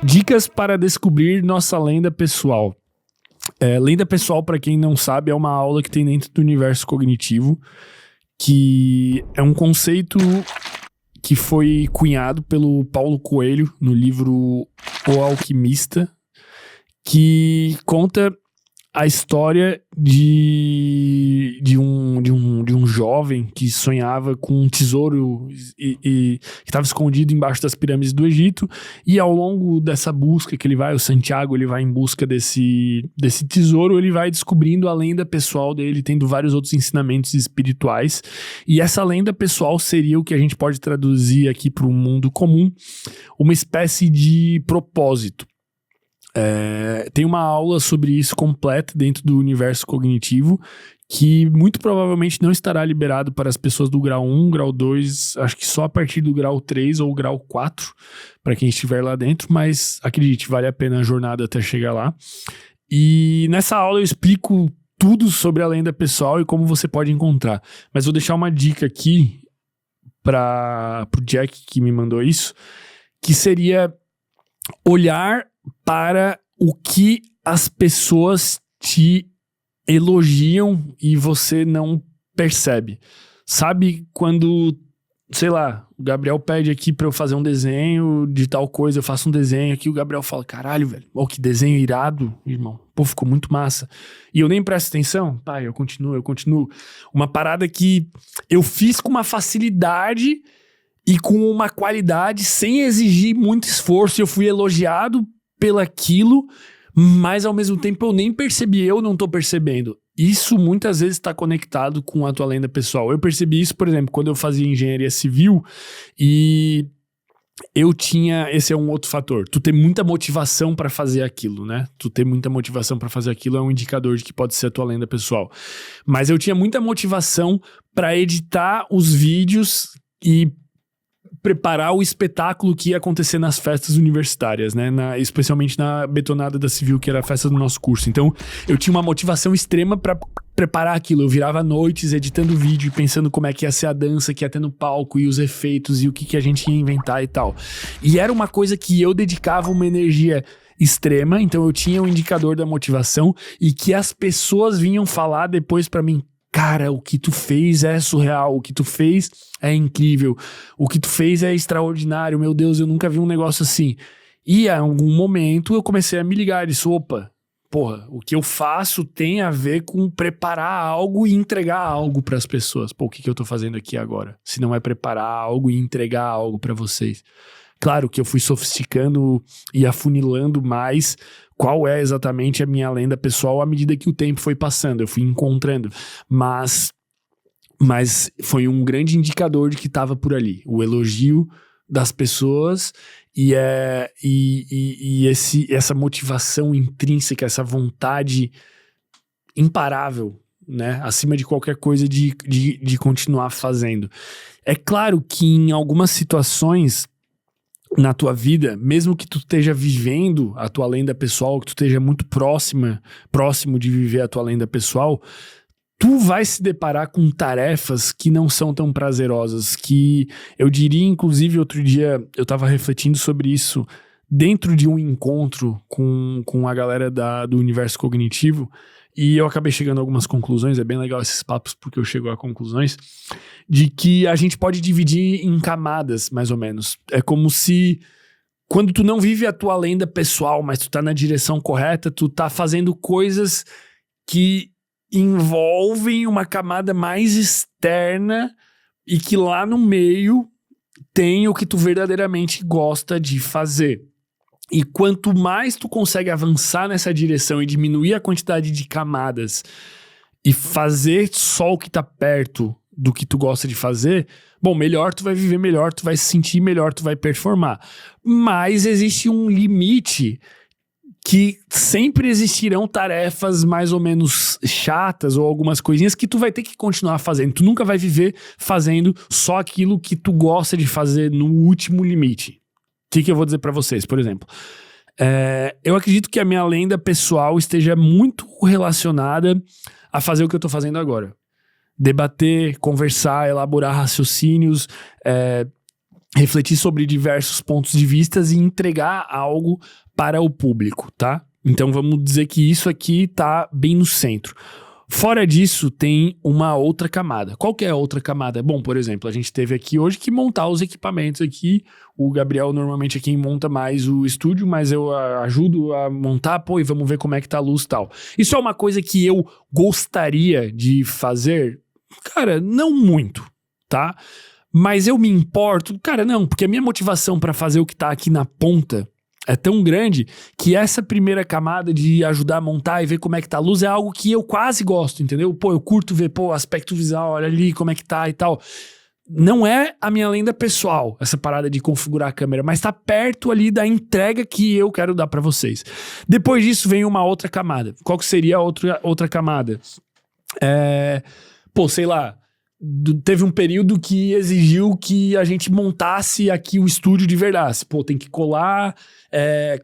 Dicas para descobrir nossa lenda pessoal. Lenda pessoal, para quem não sabe, é uma aula que tem dentro do universo cognitivo, que é um conceito que foi cunhado pelo Paulo Coelho no livro O Alquimista, que conta a história de um jovem que sonhava com um tesouro e que estava escondido embaixo das pirâmides do Egito, e ao longo dessa busca que ele vai, o Santiago, ele vai em busca desse tesouro, ele vai descobrindo a lenda pessoal dele, tendo vários outros ensinamentos espirituais, e essa lenda pessoal seria o que a gente pode traduzir aqui para o mundo comum, uma espécie de propósito. Tem uma aula sobre isso completa dentro do universo cognitivo, que muito provavelmente não estará liberado para as pessoas do grau 1, grau 2, acho que só a partir do grau 3 ou grau 4, para quem estiver lá dentro, mas acredite, vale a pena a jornada até chegar lá. E nessa aula eu explico tudo sobre a lenda pessoal e como você pode encontrar. Mas vou deixar uma dica aqui para o Jack que me mandou isso, que seria olhar para o que as pessoas te elogiam e você não percebe. Sabe quando, sei lá, o Gabriel pede aqui pra eu fazer um desenho de tal coisa, eu faço um desenho aqui, o Gabriel fala, caralho, velho, ó, que desenho irado, irmão. Pô, ficou muito massa. E eu nem presto atenção, pai, eu continuo. Uma parada que eu fiz com uma facilidade e com uma qualidade sem exigir muito esforço, eu fui elogiado pelaquilo, mas ao mesmo tempo eu nem percebi, eu não tô percebendo. Isso muitas vezes está conectado com a tua lenda pessoal. Eu percebi isso, por exemplo, quando eu fazia engenharia civil e eu tinha, esse é um outro fator, tu ter muita motivação para fazer aquilo, né? Tu ter muita motivação para fazer aquilo é um indicador de que pode ser a tua lenda pessoal. Mas eu tinha muita motivação para editar os vídeos e preparar o espetáculo que ia acontecer nas festas universitárias, né? Especialmente na Betonada da Civil, que era a festa do nosso curso. Então, eu tinha uma motivação extrema para preparar aquilo. Eu virava noites editando vídeo e pensando como é que ia ser a dança, que ia ter no palco, e os efeitos, e o que a gente ia inventar e tal. E era uma coisa que eu dedicava uma energia extrema, então eu tinha um indicador da motivação, e que as pessoas vinham falar depois para mim, cara, o que tu fez é surreal, o que tu fez é incrível, o que tu fez é extraordinário, meu Deus, eu nunca vi um negócio assim. E em algum momento eu comecei a me ligar, disse, opa, porra, o que eu faço tem a ver com preparar algo e entregar algo para as pessoas. Pô, o que eu tô fazendo aqui agora? Se não é preparar algo e entregar algo para vocês. Claro que eu fui sofisticando e afunilando mais qual é exatamente a minha lenda pessoal à medida que o tempo foi passando, eu fui encontrando, mas foi um grande indicador de que estava por ali, o elogio das pessoas e essa motivação intrínseca, essa vontade imparável, né, acima de qualquer coisa de continuar fazendo. É claro que em algumas situações na tua vida, mesmo que tu esteja vivendo a tua lenda pessoal, que tu esteja muito próximo de viver a tua lenda pessoal, tu vai se deparar com tarefas que não são tão prazerosas, que eu diria, inclusive, outro dia eu tava refletindo sobre isso dentro de um encontro com a galera do universo cognitivo, e eu acabei chegando a algumas conclusões, é bem legal esses papos porque eu chego a conclusões, de que a gente pode dividir em camadas, mais ou menos. É como se, quando tu não vive a tua lenda pessoal, mas tu tá na direção correta, tu tá fazendo coisas que envolvem uma camada mais externa e que lá no meio tem o que tu verdadeiramente gosta de fazer. E quanto mais tu consegue avançar nessa direção e diminuir a quantidade de camadas e fazer só o que tá perto do que tu gosta de fazer, bom, melhor tu vai viver, melhor tu vai se sentir, melhor tu vai performar. Mas existe um limite que sempre existirão tarefas mais ou menos chatas ou algumas coisinhas que tu vai ter que continuar fazendo. Tu nunca vai viver fazendo só aquilo que tu gosta de fazer no último limite. O que eu vou dizer pra vocês, por exemplo? Eu acredito que a minha lenda pessoal esteja muito relacionada a fazer o que eu tô fazendo agora. Debater, conversar, elaborar raciocínios, refletir sobre diversos pontos de vista e entregar algo para o público, tá? Então vamos dizer que isso aqui tá bem no centro. Fora disso, tem uma outra camada. Qual que é a outra camada? Bom, por exemplo, a gente teve aqui hoje que montar os equipamentos aqui. O Gabriel normalmente é quem monta mais o estúdio, mas eu ajudo a montar, e vamos ver como é que tá a luz e tal. Isso é uma coisa que eu gostaria de fazer? Cara, não muito, tá? Mas eu me importo? Cara, não, porque a minha motivação para fazer o que tá aqui na ponta é tão grande que essa primeira camada de ajudar a montar e ver como é que tá a luz é algo que eu quase gosto, entendeu? Eu curto ver, aspecto visual, olha ali como é que tá e tal. Não é a minha lenda pessoal, essa parada de configurar a câmera, mas tá perto ali da entrega que eu quero dar pra vocês. Depois disso vem uma outra camada. Qual que seria a outra camada? Sei lá, teve um período que exigiu que a gente montasse aqui o estúdio de verdade. Tem que colar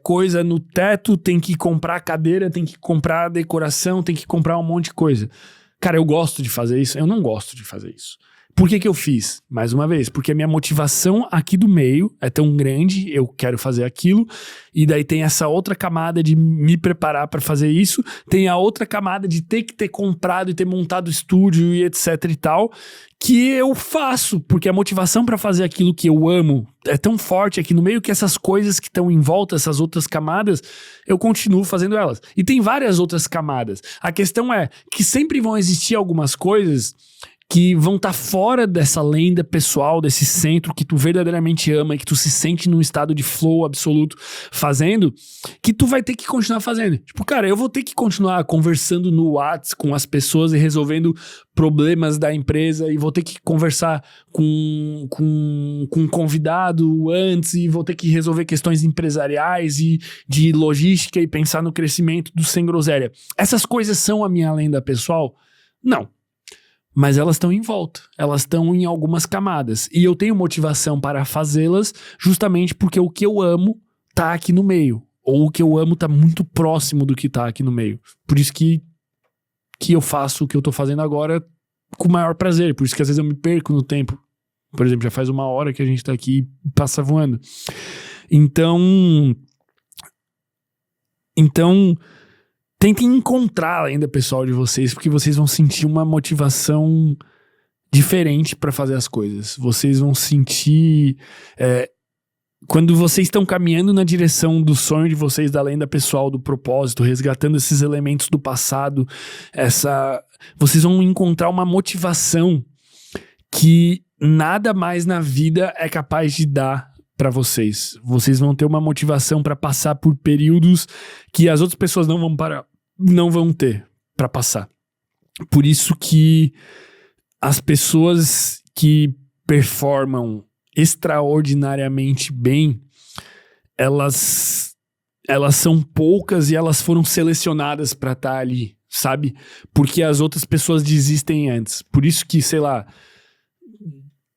coisa no teto, tem que comprar cadeira, tem que comprar decoração, tem que comprar um monte de coisa. Cara, eu gosto de fazer isso? Eu não gosto de fazer isso. Por que eu fiz? Mais uma vez, porque a minha motivação aqui do meio é tão grande, eu quero fazer aquilo, e daí tem essa outra camada de me preparar para fazer isso, tem a outra camada de ter que ter comprado e ter montado o estúdio e etc e tal, que eu faço, porque a motivação para fazer aquilo que eu amo é tão forte aqui no meio que essas coisas que estão em volta, essas outras camadas, eu continuo fazendo elas. E tem várias outras camadas. A questão é que sempre vão existir algumas coisas que vão estar fora dessa lenda pessoal, desse centro que tu verdadeiramente ama e que tu se sente num estado de flow absoluto fazendo, que tu vai ter que continuar fazendo. Cara, eu vou ter que continuar conversando no WhatsApp com as pessoas e resolvendo problemas da empresa, e vou ter que conversar com um convidado antes, e vou ter que resolver questões empresariais e de logística e pensar no crescimento do Sem Groselha. Essas coisas são a minha lenda pessoal? Não. Mas elas estão em volta, elas estão em algumas camadas. E eu tenho motivação para fazê-las justamente porque o que eu amo tá aqui no meio. Ou o que eu amo tá muito próximo do que tá aqui no meio. Por isso que eu faço o que eu tô fazendo agora com o maior prazer. Por isso que às vezes eu me perco no tempo. Por exemplo, já faz 1 hora que a gente tá aqui e passa voando. Então... tentem encontrar a lenda pessoal de vocês, porque vocês vão sentir uma motivação diferente para fazer as coisas. Vocês vão sentir... quando vocês estão caminhando na direção do sonho de vocês, da lenda pessoal, do propósito, resgatando esses elementos do passado, vocês vão encontrar uma motivação que nada mais na vida é capaz de dar para vocês. Vocês vão ter uma motivação para passar por períodos que as outras pessoas não vão ter para passar. Por isso que as pessoas que performam extraordinariamente bem, elas são poucas e elas foram selecionadas para estar ali, sabe? Porque as outras pessoas desistem antes. Por isso que, sei lá,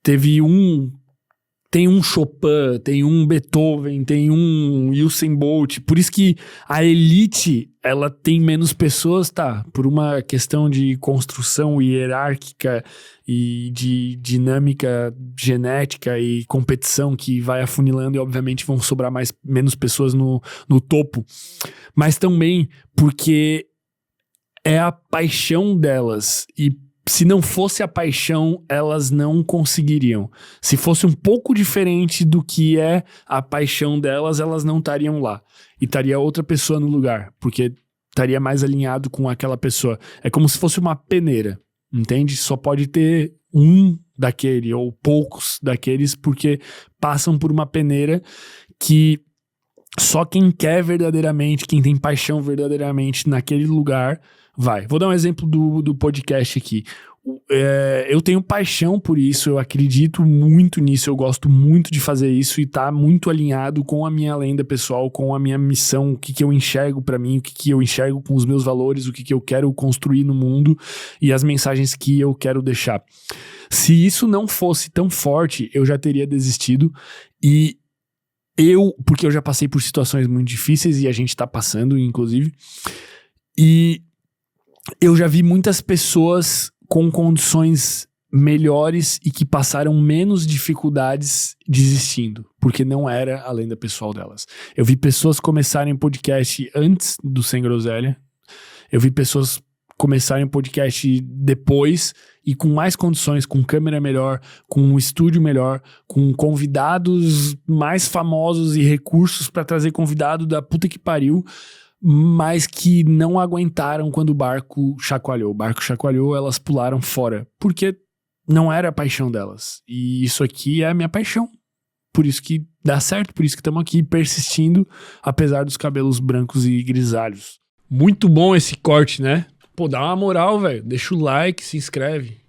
tem um Chopin, tem um Beethoven, tem um Usain Bolt. Por isso que a elite, ela tem menos pessoas, tá? Por uma questão de construção hierárquica e de dinâmica genética e competição que vai afunilando e obviamente vão sobrar menos pessoas no topo. Mas também porque é a paixão delas, e se não fosse a paixão, elas não conseguiriam. Se fosse um pouco diferente do que é a paixão delas, elas não estariam lá. E estaria outra pessoa no lugar, porque estaria mais alinhado com aquela pessoa. É como se fosse uma peneira, entende? Só pode ter um daquele, ou poucos daqueles, porque passam por uma peneira que só quem quer verdadeiramente, quem tem paixão verdadeiramente naquele lugar, vai. Vou dar um exemplo do podcast aqui. Eu tenho paixão por isso, eu acredito muito nisso, eu gosto muito de fazer isso e tá muito alinhado com a minha lenda pessoal, com a minha missão, o que eu enxergo pra mim, o que eu enxergo com os meus valores, o que eu quero construir no mundo e as mensagens que eu quero deixar. Se isso não fosse tão forte, eu já teria desistido, porque eu já passei por situações muito difíceis e a gente tá passando, inclusive, e eu já vi muitas pessoas com condições melhores e que passaram menos dificuldades desistindo, porque não era a lenda pessoal delas. Eu vi pessoas começarem podcast antes do Sem Groselha, eu vi pessoas começarem podcast depois e com mais condições, com câmera melhor, com um estúdio melhor, com convidados mais famosos e recursos pra trazer convidado da puta que pariu, mas que não aguentaram quando o barco chacoalhou. O barco chacoalhou, elas pularam fora, porque não era a paixão delas. E isso aqui é a minha paixão. Por isso que dá certo, por isso que estamos aqui persistindo, apesar dos cabelos brancos e grisalhos. Muito bom esse corte, né? Pô, dá uma moral, velho. Deixa o like, se inscreve.